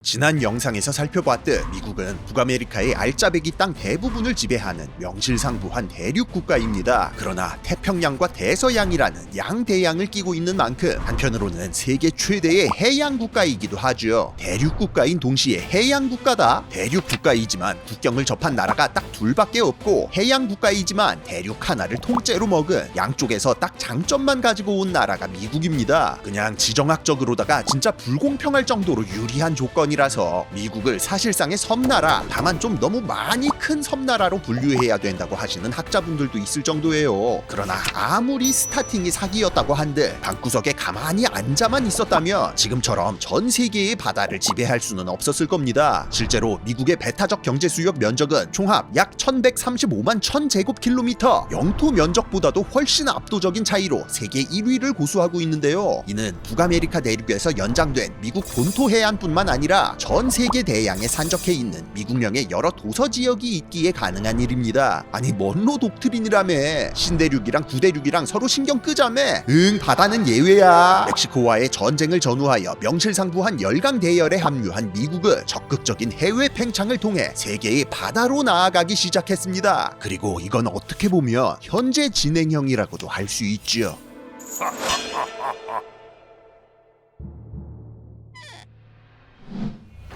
지난 영상에서 살펴봤듯 미국은 북아메리카의 알짜배기 땅 대부분을 지배하는 명실상부한 대륙 국가입니다. 그러나 태평양과 대서양이라는 양대양을 끼고 있는 만큼 한편으로는 세계 최대의 해양 국가이기도 하죠. 대륙 국가인 동시에 해양 국가다. 대륙 국가이지만 국경을 접한 나라가 딱 둘밖에 없고 해양 국가이지만 대륙 하나를 통째로 먹은 양쪽에서 딱 장점만 가지고 온 나라가 미국입니다. 그냥 지정학적으로다가 진짜 불공평할 정도로 유리한 조건이라서 미국을 사실상의 섬나라, 다만 좀 너무 많이 큰 섬나라로 분류해야 된다고 하시는 학자분들도 있을 정도예요. 그러나 아무리 스타팅이 사기였다고 한들 방구석에 가만히 앉아만 있었다면 지금처럼 전 세계의 바다를 지배할 수는 없었을 겁니다. 실제로 미국의 배타적 경제수역 면적은 총합 약 1135만 1000제곱킬로미터, 영토 면적보다도 훨씬 압도적인 차이로 세계 1위를 고수하고 있는데요. 이는 북아메리카 대륙에서 연장된 미국 본토 해안뿐만 아니라 전 세계 대양에 산적해 있는 미국령의 여러 도서 지역이 있기에 가능한 일입니다. 아니 먼로 독트린이라며. 신대륙이랑 구대륙이랑 서로 신경 끄자며. 바다는 예외야. 멕시코와의 전쟁을 전후하여 명실상부한 열강 대열에 합류한 미국은 적극적인 해외 팽창을 통해 세계의 바다로 나아가기 시작했습니다. 그리고 이건 어떻게 보면 현재 진행형이라고도 할 수 있죠.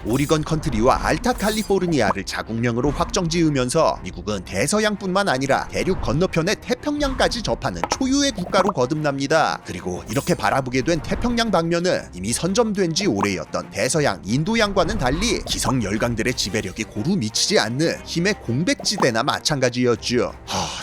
오리건 컨트리와 알타 캘리포르니아를 자국령으로 확정지으면서 미국은 대서양뿐만 아니라 대륙 건너편의 태평양까지 접하는 초유의 국가로 거듭납니다. 그리고 이렇게 바라보게 된 태평양 방면은 이미 선점된 지 오래였던 대서양, 인도양과는 달리 기성 열강들의 지배력이 고루 미치지 않는 힘의 공백지대나 마찬가지였죠.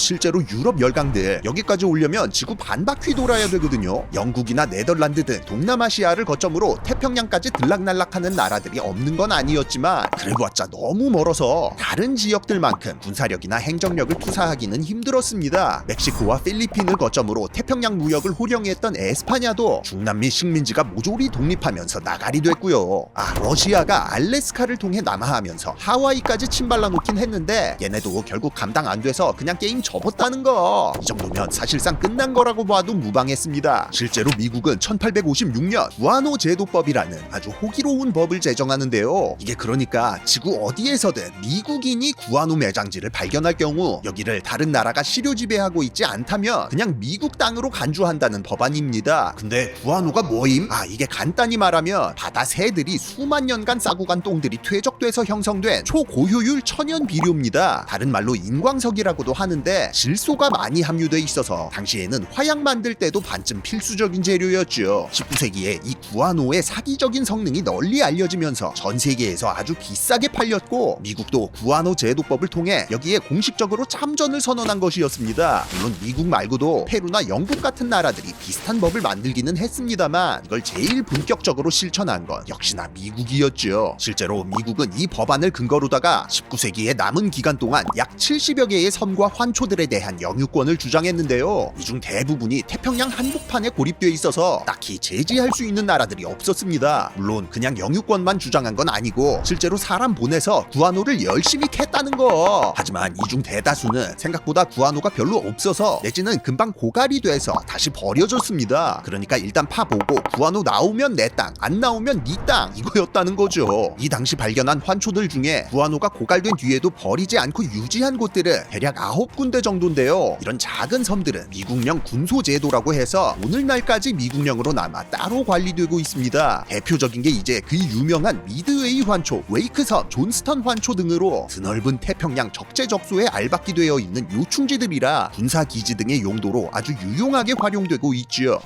실제로 유럽 열강들 여기까지 오려면 지구 반바퀴 돌아야 되거든요. 영국이나 네덜란드 등 동남아시아를 거점으로 태평양까지 들락날락하는 나라들이 없는 건 아니었지만 그래봤자 너무 멀어서 다른 지역들만큼 군사력이나 행정력을 투사하기는 힘들었습니다. 멕시코와 필리핀을 거점으로 태평양 무역을 호령했던 에스파냐도 중남미 식민지가 모조리 독립하면서 나가리 됐고요. 러시아가 알래스카를 통해 남하하면서 하와이까지 침발라 놓긴 했는데 얘네도 결국 감당 안 돼서 그냥 게임 접었다는 거. 이 정도면 사실상 끝난 거라고 봐도 무방했습니다. 실제로 미국은 1856년 구아노 제도법이라는 아주 호기로운 법을 제정하는데요. 이게 그러니까 지구 어디에서든 미국인이 구아노 매장지를 발견할 경우 여기를 다른 나라가 시료 지배하고 있지 않다면 그냥 미국 땅으로 간주한다는 법안입니다. 근데 구아노가 뭐임? 이게 간단히 말하면 바다 새들이 수만 년간 싸고 간 똥들이 퇴적돼서 형성된 초고효율 천연 비료입니다. 다른 말로 인광석이라고도 하는데 질소가 많이 함유돼 있어서 당시에는 화약 만들 때도 반쯤 필수적인 재료였죠. 19세기에 이 구아노의 사기적인 성능이 널리 알려지면서 전 세계에서 아주 비싸게 팔렸고 미국도 구아노 제도법을 통해 여기에 공식적으로 참전을 선언한 것이었습니다. 물론 미국 말고도 페루나 영국 같은 나라들이 비슷한 법을 만들기는 했습니다만 이걸 제일 본격적으로 실천한 건 역시나 미국이었죠. 실제로 미국은 이 법안을 근거로다가 19세기의 남은 기간 동안 약 70여 개의 섬과 환초들에 대한 영유권을 주장했는데요. 이 중 대부분이 태평양 한복판에 고립돼 있어서 딱히 제지할 수 있는 나라들이 없었습니다. 물론 그냥 영유권만 주장한 건 아니고 실제로 사람 보내서 구아노를 열심히 캤다는 거. 하지만 이 중 대다수는 생각보다 구아노가 별로 없어서 내지는 금방 고갈이 돼서 다시 버려졌습니다. 그러니까 일단 파보고 구아노 나오면 내 땅, 안 나오면 네 땅, 이거였다는 거죠. 이 당시 발견한 환초들 중에 구아노가 고갈된 뒤에도 버리지 않고 유지한 곳들은 대략 9군데 정도인데요. 이런 작은 섬들은 미국령 군소제도라고 해서 오늘날까지 미국령으로 남아 따로 관리되고 있습니다. 대표적인 게 이제 그 유명한 미드웨이 환초, 웨이크섬, 존스턴 환초 등으로 드넓은 태평양 적재적소에 알박기 되어 있는 요충지들이라 군사기지 등의 용도로 아주 유용하게 활용되고 있죠.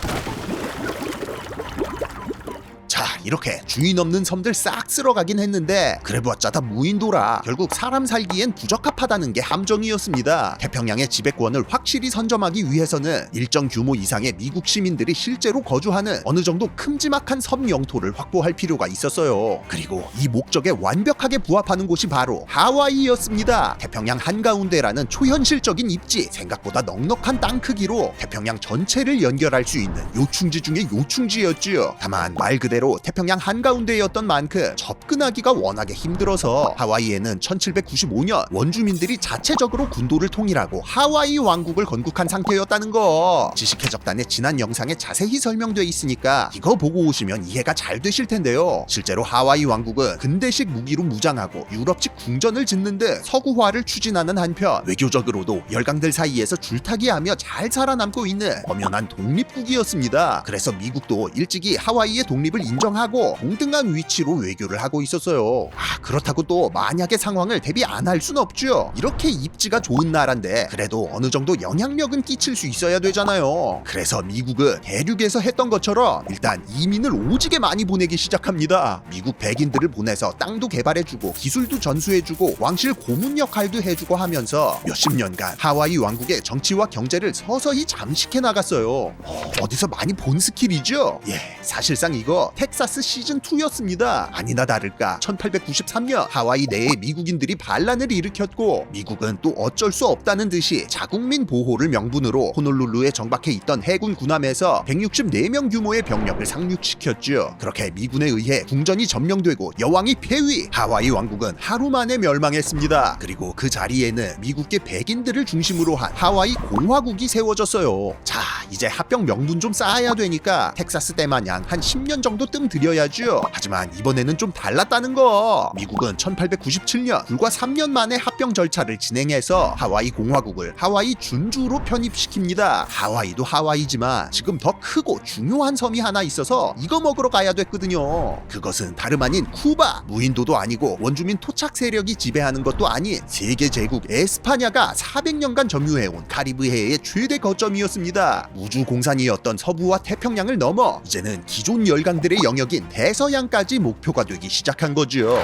이렇게 주인 없는 섬들 싹 쓸어가긴 했는데 그래봤자 다 무인도라 결국 사람 살기엔 부적합하다는 게 함정이었습니다. 태평양의 지배권을 확실히 선점하기 위해서는 일정 규모 이상의 미국 시민들이 실제로 거주하는 어느 정도 큼지막한 섬 영토를 확보할 필요가 있었어요. 그리고 이 목적에 완벽하게 부합하는 곳이 바로 하와이였습니다. 태평양 한가운데라는 초현실적인 입지, 생각보다 넉넉한 땅 크기로 태평양 전체를 연결할 수 있는 요충지 중의 요충지였지요. 다만 말 그대로 태평양 태평양 한가운데였던 만큼 접근하기가 워낙에 힘들어서 하와이에는 1795년 원주민들이 자체적으로 군도를 통일하고 하와이 왕국을 건국한 상태였다는 거. 지식해적단의 지난 영상에 자세히 설명돼 있으니까 이거 보고 오시면 이해가 잘 되실 텐데요. 실제로 하와이 왕국은 근대식 무기로 무장하고 유럽식 궁전을 짓는 등 서구화를 추진하는 한편 외교적으로도 열강들 사이에서 줄타기하며 잘 살아남고 있는 엄연한 독립국이었습니다. 그래서 미국도 일찍이 하와이의 독립을 인정하고 동등한 위치로 외교를 하고 있었어요. 그렇다고 또 만약의 상황을 대비 안 할 순 없죠. 이렇게 입지가 좋은 나라인데 그래도 어느 정도 영향력은 끼칠 수 있어야 되잖아요. 그래서 미국은 대륙에서 했던 것처럼 일단 이민을 오지게 많이 보내기 시작합니다. 미국 백인들을 보내서 땅도 개발해주고 기술도 전수해주고 왕실 고문 역할도 해주고 하면서 몇십 년간 하와이 왕국의 정치와 경제를 서서히 잠식해 나갔어요. 어디서 많이 본 스킬이죠? 사실상 이거 텍사스 시즌2였습니다. 아니나 다를까 1893년 하와이 내에 미국인들이 반란을 일으켰고 미국은 또 어쩔 수 없다는 듯이 자국민 보호를 명분으로 호놀룰루에 정박해 있던 해군 군함에서 164명 규모의 병력을 상륙시켰죠. 그렇게 미군에 의해 궁전이 점령되고 여왕이 폐위, 하와이 왕국은 하루 만에 멸망했습니다. 그리고 그 자리에는 미국계 백인들을 중심으로 한 하와이 공화국이 세워졌어요. 자, 이제 합병 명분 좀 쌓아야 되니까 텍사스 때 마냥 한 10년 정도 뜸 들여야죠. 하지만 이번에는 좀 달랐다는 거. 미국은 1897년 불과 3년 만에 합병 절차를 진행해서 하와이 공화국을 하와이 준주로 편입시킵니다. 하와이도 하와이지만 지금 더 크고 중요한 섬이 하나 있어서 이거 먹으러 가야 됐거든요. 그것은 다름 아닌 쿠바. 무인도도 아니고 원주민 토착 세력이 지배하는 것도 아닌 세계 제국 에스파냐가 400년간 점유해온 카리브해의 최대 거점이었습니다. 우주공산이었던 서부와 태평양을 넘어 이제는 기존 열강들의 영역인 대서양까지 목표가 되기 시작한 거죠.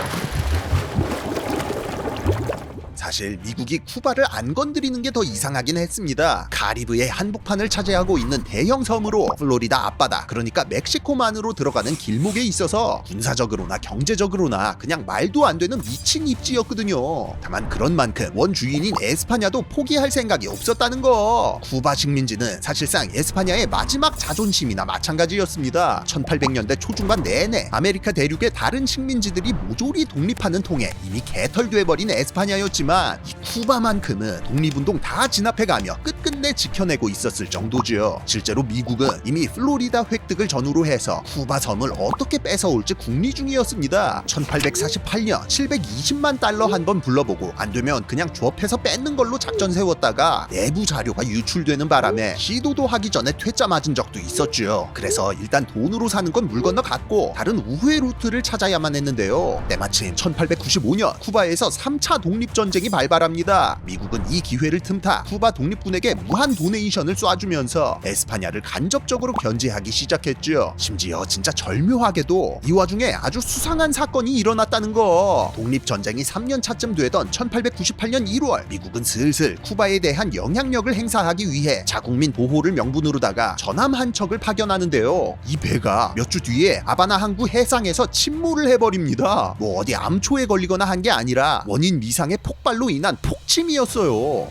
사실 미국이 쿠바를 안 건드리는 게 더 이상하긴 했습니다. 카리브해 한복판을 차지하고 있는 대형 섬으로 플로리다 앞바다, 그러니까 멕시코만으로 들어가는 길목에 있어서 군사적으로나 경제적으로나 그냥 말도 안 되는 미친 입지였거든요. 다만 그런 만큼 원주인인 에스파냐도 포기할 생각이 없었다는 거. 쿠바 식민지는 사실상 에스파냐의 마지막 자존심이나 마찬가지였습니다. 1800년대 초중반 내내 아메리카 대륙의 다른 식민지들이 모조리 독립하는 통에 이미 개털돼버린 에스파냐였지만 이 쿠바만큼은 독립운동 다 진압해가며 끝끝내 지켜내고 있었을 정도죠. 실제로 미국은 이미 플로리다 획득을 전후로 해서 쿠바 섬을 어떻게 뺏어올지 궁리 중이었습니다. 1848년 720만 달러 한 번 불러보고 안되면 그냥 조업해서 뺏는 걸로 작전 세웠다가 내부 자료가 유출되는 바람에 시도도 하기 전에 퇴짜 맞은 적도 있었죠. 그래서 일단 돈으로 사는 건 물 건너갔고 다른 우회 루트를 찾아야만 했는데요. 때마침 1895년 쿠바에서 3차 독립전쟁이 발발합니다. 미국은 이 기회를 틈타 쿠바 독립군에게 무한 도네이션을 쏴주면서 에스파냐를 간접적으로 견제하기 시작했죠. 심지어 진짜 절묘하게도 이 와중에 아주 수상한 사건이 일어났다는 거. 독립전쟁이 3년 차쯤 되던 1898년 1월 미국은 슬슬 쿠바에 대한 영향력을 행사하기 위해 자국민 보호를 명분으로다가 전함 한 척을 파견하는데요. 이 배가 몇 주 뒤에 아바나 항구 해상에서 침몰을 해버립니다. 뭐 어디 암초에 걸리거나 한 게 아니라 원인 미상의 폭발로 인한 폭침이었어요.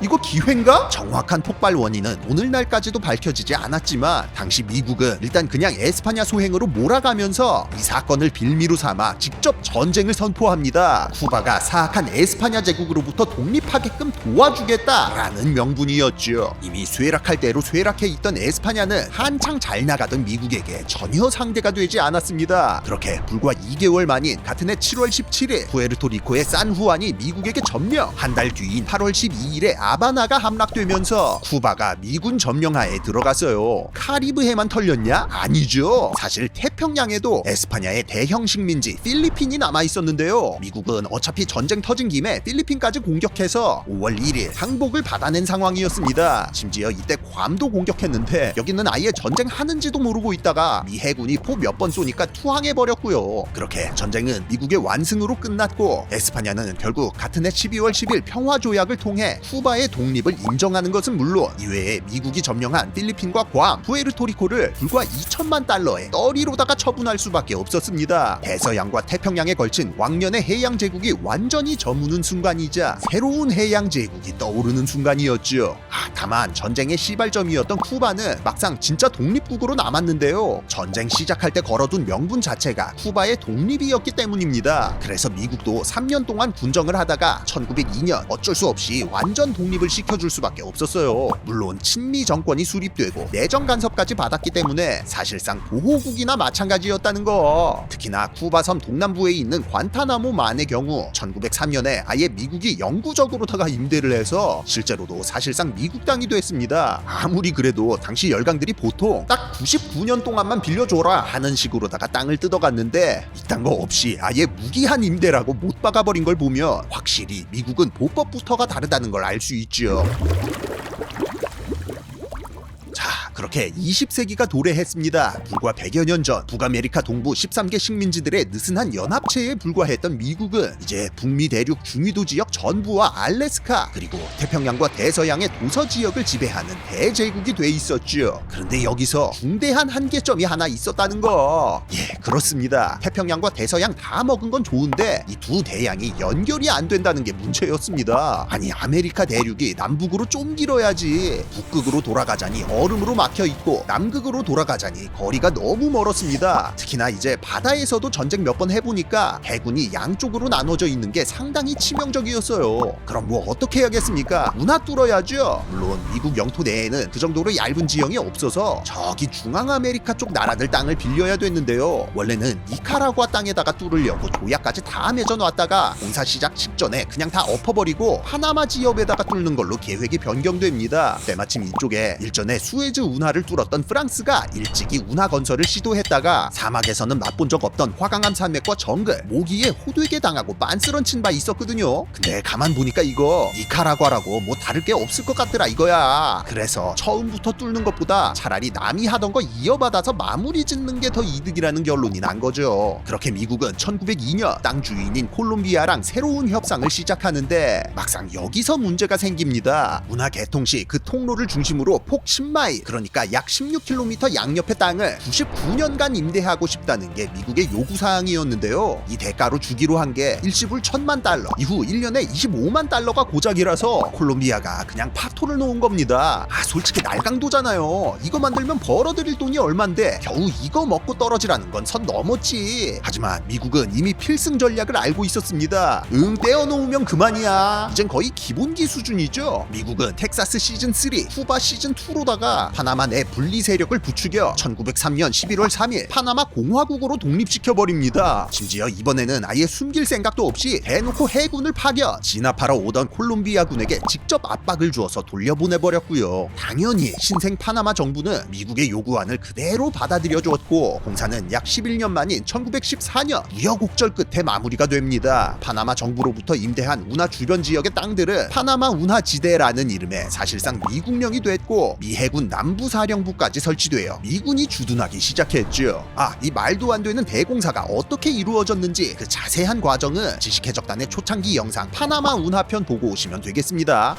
이거 기회인가? 정확한 폭발 원인은 오늘날까지도 밝혀지지 않았지만 당시 미국은 일단 그냥 에스파냐 소행으로 몰아가면서 이 사건을 빌미로 삼아 직접 전쟁을 선포합니다. 쿠바가 사악한 에스파냐 제국으로부터 독립하게끔 도와주겠다라는 명분이었죠. 이미 쇠락할 대로 쇠락해 있던 에스파냐는 한창 잘 나가던 미국에게 전혀 상대가 되지 않았습니다. 그렇게 불과 2개월 만인 같은 해 7월 17일 푸에르토리코의 산후안이 미국에게 점령, 한 달 뒤인 8월 12일에 아바나가 함락되면서 쿠바가 미군 점령하에 들어갔어요. 카리브해만 털렸냐? 아니죠. 사실 태평양에도 에스파냐의 대형 식민지 필리핀이 남아있었는데요. 미국은 어차피 전쟁 터진 김에 필리핀까지 공격해서 5월 1일 항복을 받아낸 상황이었습니다. 심지어 이때 괌도 공격했는데 여기는 아예 전쟁하는지도 모르고 있다가 미 해군이 포 몇 번 쏘니까 투항해버렸고요. 그렇게 전쟁은 미국의 완승으로 끝났고 에스파냐는 결국 같은 해 2003년의 12월 10일 평화조약을 통해 쿠바의 독립을 인정하는 것은 물론 이외에 미국이 점령한 필리핀과 괌, 푸에르토리코를 불과 2천만 달러의 떨이로다가 처분할 수밖에 없었습니다. 대서양과 태평양에 걸친 왕년의 해양 제국이 완전히 저무는 순간이자 새로운 해양 제국이 떠오르는 순간이었죠. 다만 전쟁의 시발점이었던 쿠바는 막상 진짜 독립국으로 남았는데요. 전쟁 시작할 때 걸어둔 명분 자체가 쿠바의 독립이었기 때문입니다. 그래서 미국도 3년 동안 군정을 하다가 1902년 어쩔 수 없이 완전 독립을 시켜줄 수밖에 없었어요. 물론 친미 정권이 수립되고 내정 간섭까지 받았기 때문에 사실상 보호국이나 마찬가지였다는 거. 특히나 쿠바섬 동남부에 있는 관타나모만의 경우 1903년에 아예 미국이 영구적으로다가 임대를 해서 실제로도 사실상 미국 땅이 됐습니다. 아무리 그래도 당시 열강들이 보통 딱 99년 동안만 빌려줘라 하는 식으로다가 땅을 뜯어갔는데 이딴 거 없이 아예 무기한 임대라고 못 박아버린 걸 보면 확실히 미국은 보법부터가 다르다는 걸 알 수 있죠. 그렇게 20세기가 도래했습니다. 불과 100여 년 전 북아메리카 동부 13개 식민지들의 느슨한 연합체에 불과했던 미국은 이제 북미 대륙 중위도 지역 전부와 알래스카 그리고 태평양과 대서양의 도서 지역을 지배하는 대제국이 돼 있었죠. 그런데 여기서 중대한 한계점이 하나 있었다는 거. 그렇습니다. 태평양과 대서양 다 먹은 건 좋은데 이 두 대양이 연결이 안 된다는 게 문제였습니다. 아니 아메리카 대륙이 남북으로 좀 길어야지 북극으로 돌아가자니 얼음으로 막혀있고 남극으로 돌아가자니 거리가 너무 멀었습니다. 특히나 이제 바다에서도 전쟁 몇 번 해보니까 해군이 양쪽으로 나눠져 있는 게 상당히 치명적이었어요. 그럼 뭐 어떻게 해야겠습니까? 문화 뚫어야죠. 물론 미국 영토 내에는 그 정도로 얇은 지형이 없어서 저기 중앙아메리카 쪽 나라들 땅을 빌려야 됐는데요. 원래는 니카라구아 땅에다가 뚫으려고 조약까지 다 맺어놨다가 공사 시작 직전에 그냥 다 엎어버리고 파나마 지역에다가 뚫는 걸로 계획이 변경됩니다. 때마침 이쪽에 일전에 수에즈 운하를 뚫었던 프랑스가 일찍이 운하 건설을 시도했다가 사막에서는 맛본 적 없던 화강암 산맥과 정글, 모기에 호되게 당하고 빤스런친 바 있었거든요. 근데 가만 보니까 이거 니카라과라고 뭐 다를 게 없을 것 같더라 이거야. 그래서 처음부터 뚫는 것보다 차라리 남이 하던 거 이어받아서 마무리 짓는 게 더 이득이라는 결론이 난 거죠. 그렇게 미국은 1902년 땅 주인인 콜롬비아랑 새로운 협상을 시작하는데 막상 여기서 문제가 생깁니다. 운하 개통 시 그 통로를 중심으로 폭 10마일 그러니까 약 16km 양옆의 땅을 99년간 임대하고 싶다는 게 미국의 요구사항이었는데요. 이 대가로 주기로 한 게 일시불 1000만 달러 이후 1년에 25만 달러가 고작이라서 콜롬비아가 그냥 파토를 놓은 겁니다. 솔직히 날강도잖아요. 이거 만들면 벌어들일 돈이 얼만데 겨우 이거 먹고 떨어지라는 건 선 넘었지. 하지만 미국은 이미 필승 전략을 알고 있었습니다. 떼어놓으면 그만이야. 이젠 거의 기본기 수준이죠. 미국은 텍사스 시즌3, 쿠바 시즌2로다가 파나마 내 분리 세력을 부추겨 1903년 11월 3일 파나마 공화국으로 독립시켜버립니다. 심지어 이번에는 아예 숨길 생각도 없이 대놓고 해군을 파견, 진압하러 오던 콜롬비아군에게 직접 압박을 주어서 돌려보내버렸고요. 당연히 신생 파나마 정부는 미국의 요구안을 그대로 받아들여 주었고 공사는 약 11년 만인 1914년 우여곡절 끝에 마무리가 됩니다. 파나마 정부로부터 임대한 운하 주변 지역의 땅들은 파나마 운하지대라는 이름의 사실상 미국령이 됐고 미 해군 남부사령부까지 설치되어 미군이 주둔하기 시작했죠. 이 말도 안 되는 대공사가 어떻게 이루어졌는지 그 자세한 과정은 지식해적단의 초창기 영상 파나마 운하편 보고 오시면 되겠습니다.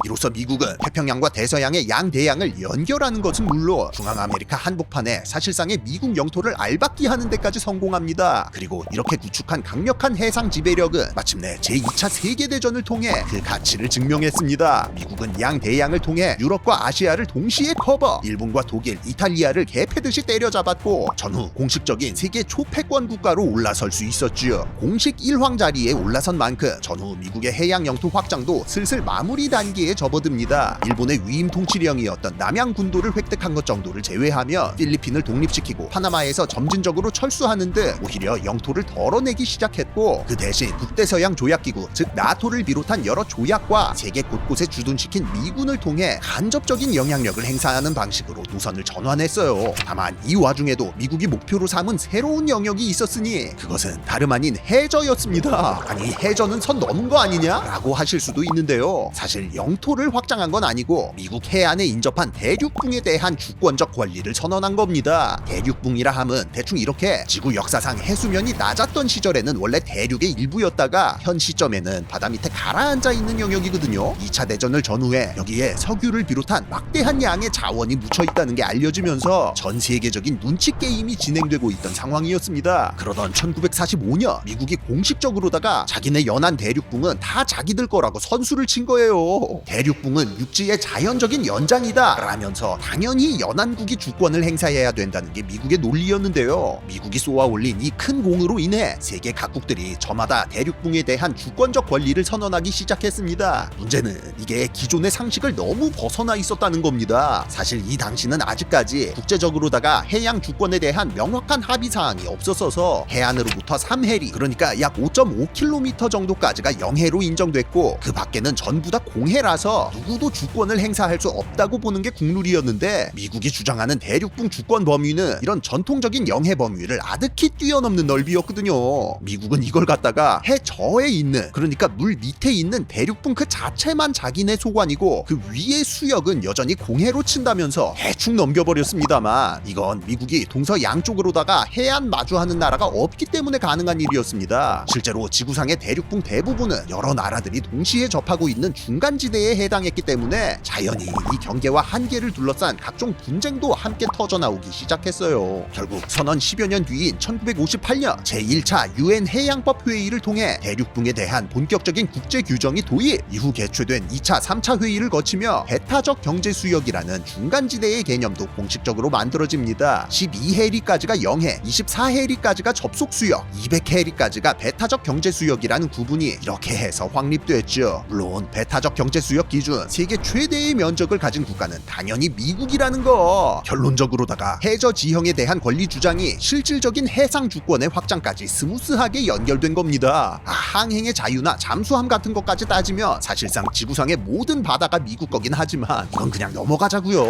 이로써 미국은 태평양과 대서양의 양대양을 연결하는 것은 물론 중앙아메리카 한복판에 사실상의 미국 영토를 알박기 하는 데까지 성공합니다. 그리고 이렇게 구축한 강력한 해상 지배력은 마침내 제2차 세계대전을 통해 그 가치를 증명했습니다. 미국은 양대양을 통해 유럽과 아시아를 동시에 커버, 일본과 독일, 이탈리아를 개패듯이 때려잡았고 전후 공식적인 세계 초패권 국가로 올라설 수 있었지요. 공식 1황 자리에 올라선 만큼 전후 미국의 해양 영토 확장도 슬슬 마무리 단계에 접어듭니다. 일본의 위임 통치령이었던 남양 군도를 획득한 것 정도를 제외하며 필리핀을 독립시키고 파나마에서 점진적으로 철수하는 등 오히려 영토를 덜어내기 시작했고 그 대신 북대서양 조약기구 즉 나토를 비롯한 여러 조약과 세계 곳곳에 주둔시킨 미군을 통해 간접적인 영향력을 행사하는 방식으로 노선을 전환했어요. 다만 이 와중에도 미국이 목표로 삼은 새로운 영역이 있었으니 그것은 다름 아닌 해저였습니다. 아니 해저는 선 넘은 거 아니냐? 라고 하실 수도 있는데요. 사실 영토 영토를 확장한 건 아니고 미국 해안에 인접한 대륙붕에 대한 주권적 권리를 선언한 겁니다. 대륙붕이라 함은 대충 이렇게 지구 역사상 해수면이 낮았던 시절에는 원래 대륙의 일부였다가 현 시점에는 바다 밑에 가라앉아 있는 영역이거든요. 2차 대전을 전후해 여기에 석유를 비롯한 막대한 양의 자원이 묻혀 있다는 게 알려지면서 전 세계적인 눈치 게임이 진행되고 있던 상황이었습니다. 그러던 1945년 미국이 공식적으로다가 자기네 연안 대륙붕은 다 자기들 거라고 선수를 친 거예요. 대륙붕은 육지의 자연적인 연장이다 라면서 당연히 연안국이 주권을 행사해야 된다는 게 미국의 논리였는데요. 미국이 쏘아 올린 이 큰 공으로 인해 세계 각국들이 저마다 대륙붕에 대한 주권적 권리를 선언하기 시작했습니다. 문제는 이게 기존의 상식을 너무 벗어나 있었다는 겁니다. 사실 이 당시는 아직까지 국제적으로다가 해양 주권에 대한 명확한 합의 사항이 없었어서 해안으로부터 3해리, 그러니까 약 5.5km 정도까지가 영해로 인정됐고 그 밖에는 전부 다 공해라서 누구도 주권을 행사할 수 없다고 보는 게 국룰이었는데, 미국이 주장하는 대륙붕 주권 범위는 이런 전통적인 영해 범위를 아득히 뛰어넘는 넓이였거든요. 미국은 이걸 갖다가 해 저에 있는, 그러니까 물 밑에 있는 대륙붕 그 자체만 자기네 소관이고 그 위의 수역은 여전히 공해로 친다면서 대충 넘겨버렸습니다만, 이건 미국이 동서 양쪽으로다가 해안 마주하는 나라가 없기 때문에 가능한 일이었습니다. 실제로 지구상의 대륙붕 대부분은 여러 나라들이 동시에 접하고 있는 중간지대에 해당했기 때문에 자연히 이 경계와 한계를 둘러싼 각종 분쟁도 함께 터져나오기 시작했어요. 결국 선언 10여 년 뒤인 1958년 제1차 UN 해양법 회의를 통해 대륙붕에 대한 본격적인 국제 규정이 도입, 이후 개최된 2차, 3차 회의를 거치며 배타적 경제수역이라는 중간지대의 개념도 공식적으로 만들어집니다. 12해리까지가 영해, 24해리까지가 접속수역, 200해리까지가 배타적 경제수역이라는 구분이 이렇게 해서 확립됐죠. 물론 배타적 경제수역 기준 세계 최대의 면적을 가진 국가는 당연히 미국이라는 거. 결론적으로다가 해저 지형에 대한 권리 주장이 실질적인 해상 주권의 확장까지 스무스하게 연결된 겁니다. 항행의 자유나 잠수함 같은 것까지 따지면 사실상 지구상의 모든 바다가 미국 거긴 하지만 이건 그냥 넘어가자고요.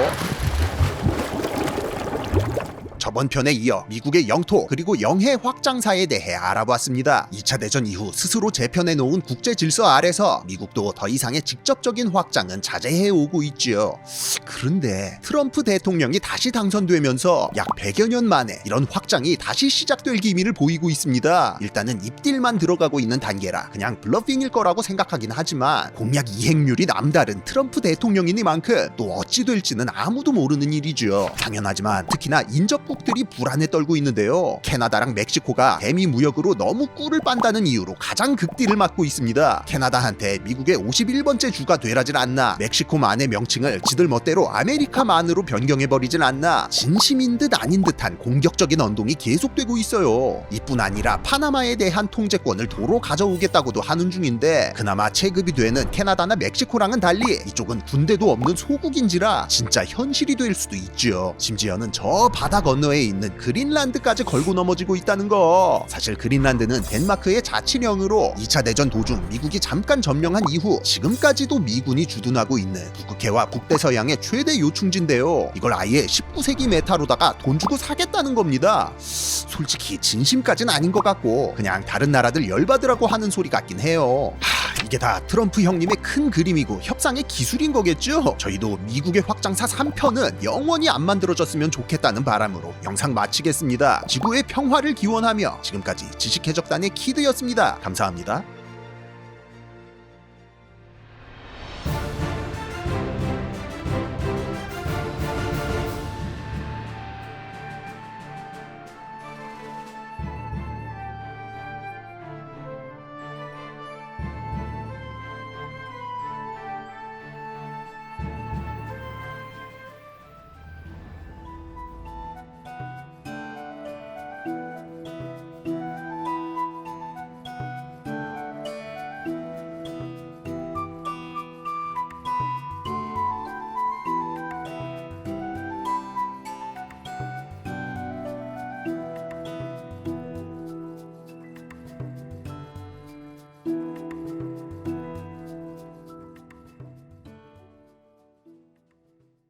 저번 편에 이어 미국의 영토 그리고 영해 확장사에 대해 알아봤습니다. 2차 대전 이후 스스로 재편해 놓은 국제 질서 아래서 미국도 더 이상의 직접적인 확장은 자제해 오고 있지요. 그런데 트럼프 대통령이 다시 당선되면서 약 100여 년 만에 이런 확장이 다시 시작될 기미를 보이고 있습니다. 일단은 입딜만 들어가고 있는 단계라 그냥 블러핑일 거라고 생각하긴 하지만 공약 이행률이 남다른 트럼프 대통령이니만큼 또 어찌 될지는 아무도 모르는 일이죠. 당연하지만 특히나 인접국 들이 불안에 떨고 있는데요. 캐나다랑 멕시코가 대미 무역으로 너무 꿀을 빤다는 이유로 가장 극딜을 맞고 있습니다. 캐나다한테 미국의 51번째 주가 되라질 않나, 멕시코만의 명칭을 지들 멋대로 아메리카만으로 변경해버리진 않나, 진심인 듯 아닌 듯한 공격적인 언동이 계속되고 있어요. 이뿐 아니라 파나마에 대한 통제권을 도로 가져오겠다고도 하는 중인데, 그나마 체급이 되는 캐나다나 멕시코랑은 달리 이쪽은 군대도 없는 소국인지라 진짜 현실이 될 수도 있죠. 심지어는 저 바다 건너에 있는 그린란드까지 걸고 넘어지고 있다는 거. 사실 그린란드는 덴마크의 자치령으로 2차 대전 도중 미국이 잠깐 점령한 이후 지금까지도 미군이 주둔하고 있는 북극해와 북대서양의 최대 요충지인데요. 이걸 아예 19세기 메타로다가 돈 주고 사겠다는 겁니다. 솔직히 진심까진 아닌 것 같고 그냥 다른 나라들 열받으라고 하는 소리 같긴 해요. 이게 다 트럼프 형님의 큰 그림이고 협상의 기술인 거겠죠? 저희도 미국의 확장사 3편은 영원히 안 만들어졌으면 좋겠다는 바람으로 영상 마치겠습니다. 지구의 평화를 기원하며 지금까지 지식해적단의 키드였습니다. 감사합니다.